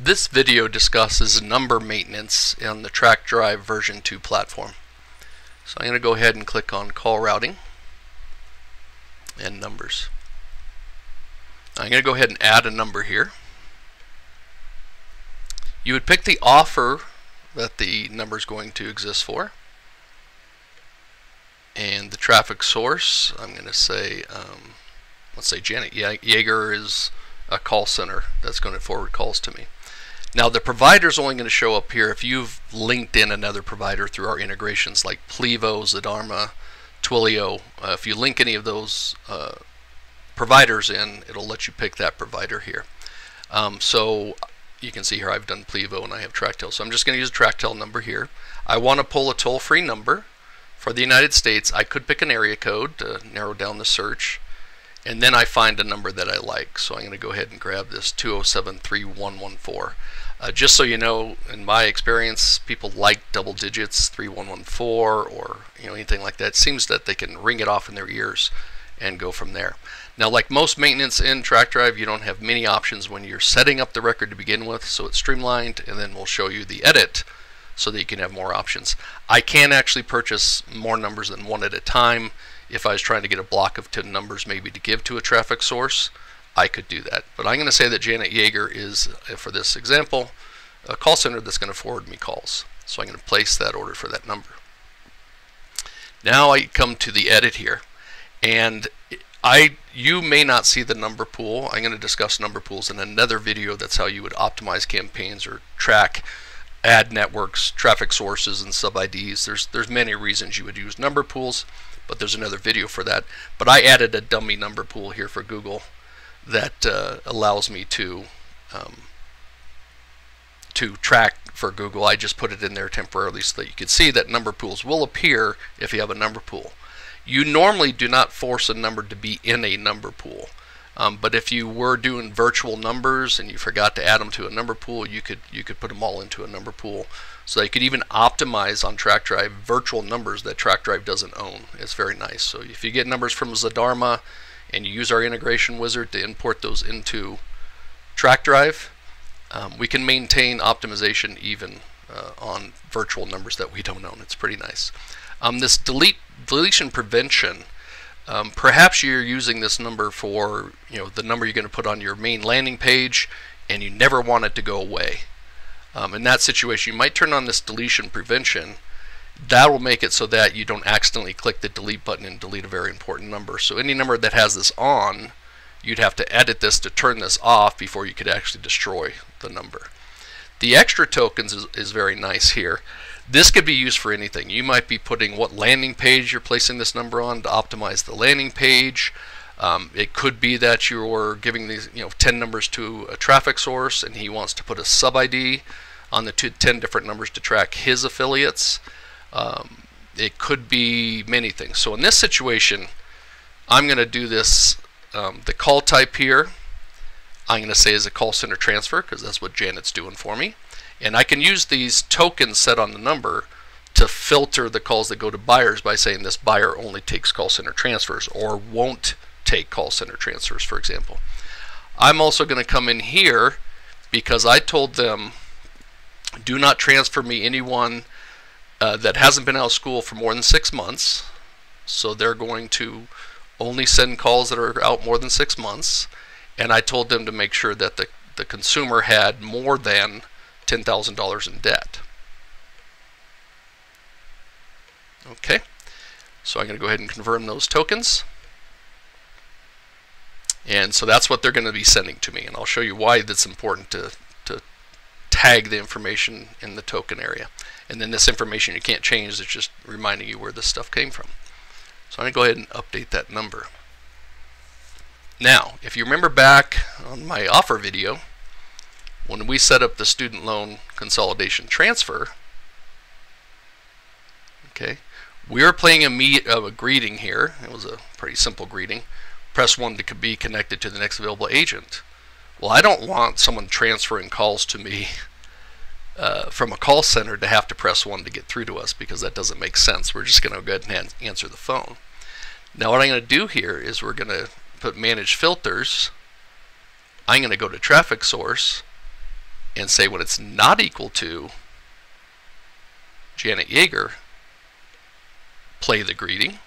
This video discusses number maintenance on the TrackDrive version 2 platform. So I'm going to go ahead and click on call routing and numbers. I'm going to go ahead and add a number here. You would pick the offer that the number is going to exist for. And the traffic source, I'm going to say, let's say Janet Yeager is a call center that's going to forward calls to me. Now the provider is only going to show up here if you've linked in another provider through our integrations like Plivo, Zadarma, Twilio. If you link any of those providers in, it'll let you pick that provider here. So you can see here I've done Plivo and I have TrackTel. So I'm just going to use a TrackTel number here. I want to pull a toll-free number for the United States. I could pick an area code to narrow down the search. And then I find a number that I like. So I'm going to go ahead and grab this 207-3114. Just so you know, in my experience, people like double digits, 3114 or anything like that. It seems that they can ring it off in their ears and go from there. Now, like most maintenance in TrackDrive, you don't have many options when you're setting up the record to begin with, so it's streamlined, and then we'll show you the edit so that you can have more options. I can actually purchase more numbers than one at a time. If I was trying to get a block of 10 numbers maybe to give to a traffic source, I could do that. But I'm going to say that Janet Yeager is, for this example, a call center that's going to forward me calls. So I'm going to place that order for that number. Now I come to the edit here, and you may not see the number pool. I'm going to discuss number pools in another video. That's how you would optimize campaigns or track ad networks, traffic sources, and sub-IDs. There's many reasons you would use number pools, but there's another video for that. But I added a dummy number pool here for Google that allows me to track for Google. I just put it in there temporarily so that you can see that number pools will appear if you have a number pool. You normally do not force a number to be in a number pool. But if you were doing virtual numbers and you forgot to add them to a number pool, you could put them all into a number pool. So you could even optimize on TrackDrive virtual numbers that TrackDrive doesn't own. It's very nice. So if you get numbers from Zadarma and you use our integration wizard to import those into TrackDrive, we can maintain optimization even on virtual numbers that we don't own. It's pretty nice. This deletion prevention. Perhaps you're using this number for the number you're going to put on your main landing page and you never want it to go away. In that situation, you might turn on this deletion prevention. That will make it so that you don't accidentally click the delete button and delete a very important number. So any number that has this on, you'd have to edit this to turn this off before you could actually destroy the number. The extra tokens is very nice here. This could be used for anything. You might be putting what landing page you're placing this number on to optimize the landing page. It could be that you're giving these 10 numbers to a traffic source and he wants to put a sub-ID on the 10 different numbers to track his affiliates. It could be many things. So in this situation, I'm going to do this, the call type here, I'm going to say is a call center transfer because that's what Janet's doing for me. And I can use these tokens set on the number to filter the calls that go to buyers by saying this buyer only takes call center transfers or won't take call center transfers, for example. I'm also going to come in here because I told them do not transfer me anyone that hasn't been out of school for more than 6 months. So they're going to only send calls that are out more than 6 months. And I told them to make sure that the consumer had more than $10,000 in debt. Okay, so I'm going to go ahead and confirm those tokens. And so that's what they're going to be sending to me. And I'll show you why that's important to tag the information in the token area. And then this information you can't change, it's just reminding you where this stuff came from. So I'm going to go ahead and update that number. Now, if you remember back on my offer video, when we set up the student loan consolidation transfer, okay, we were playing a greeting here. It was a pretty simple greeting. Press 1 to be connected to the next available agent. Well, I don't want someone transferring calls to me from a call center to have to press 1 to get through to us because that doesn't make sense. We're just going to go ahead and answer the phone. Now what I'm going to do here is we're going to put manage filters. I'm going to go to traffic source and say when it's not equal to Janet Yeager, play the greeting.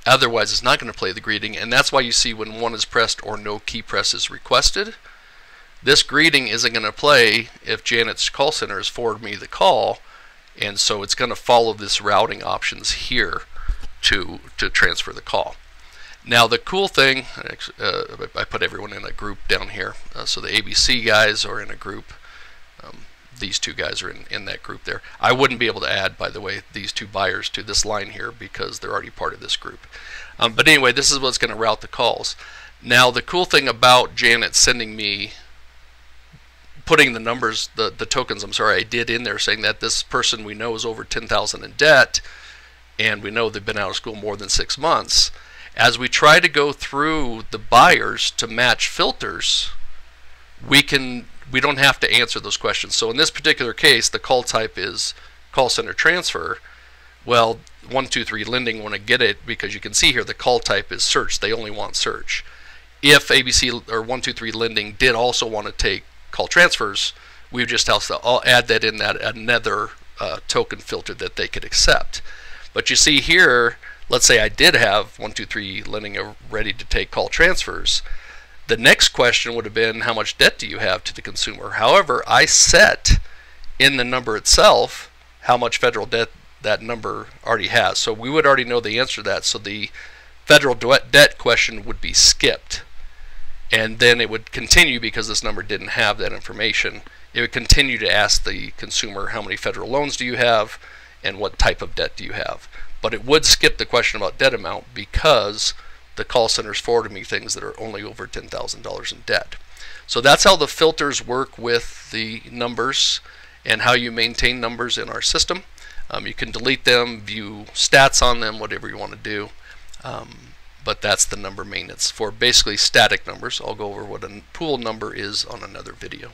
Otherwise, it's not going to play the greeting, and that's why you see when 1 is pressed or no key press is requested, this greeting isn't going to play if Janet's call center has forwarded me the call, and so it's going to follow this routing options here to transfer the call. Now the cool thing, I put everyone in a group down here, so the ABC guys are in a group. These two guys are in that group there. I wouldn't be able to add, by the way, these two buyers to this line here because they're already part of this group. But anyway, this is what's going to route the calls. Now the cool thing about Janet sending me, putting the numbers, the tokens, I'm sorry, I did in there saying that this person we know is over $10,000 in debt, and we know they've been out of school more than 6 months. As we try to go through the buyers to match filters, we don't have to answer those questions. So in this particular case, the call type is call center transfer. Well, 123 Lending want to get it because you can see here the call type is search. They only want search. If ABC or 123 Lending did also want to take call transfers, we would just have to add that in that another token filter that they could accept. But you see here, let's say I did have 123 Lending ready to take call transfers. The next question would have been, how much debt do you have to the consumer? However, I set in the number itself how much federal debt that number already has. So we would already know the answer to that. So the federal debt question would be skipped. And then it would continue, because this number didn't have that information, it would continue to ask the consumer, how many federal loans do you have and what type of debt do you have? But it would skip the question about debt amount because the call centers forwarded me things that are only over $10,000 in debt. So that's how the filters work with the numbers and how you maintain numbers in our system. You can delete them, view stats on them, whatever you want to do. But that's the number maintenance for basically static numbers. I'll go over what a pool number is on another video.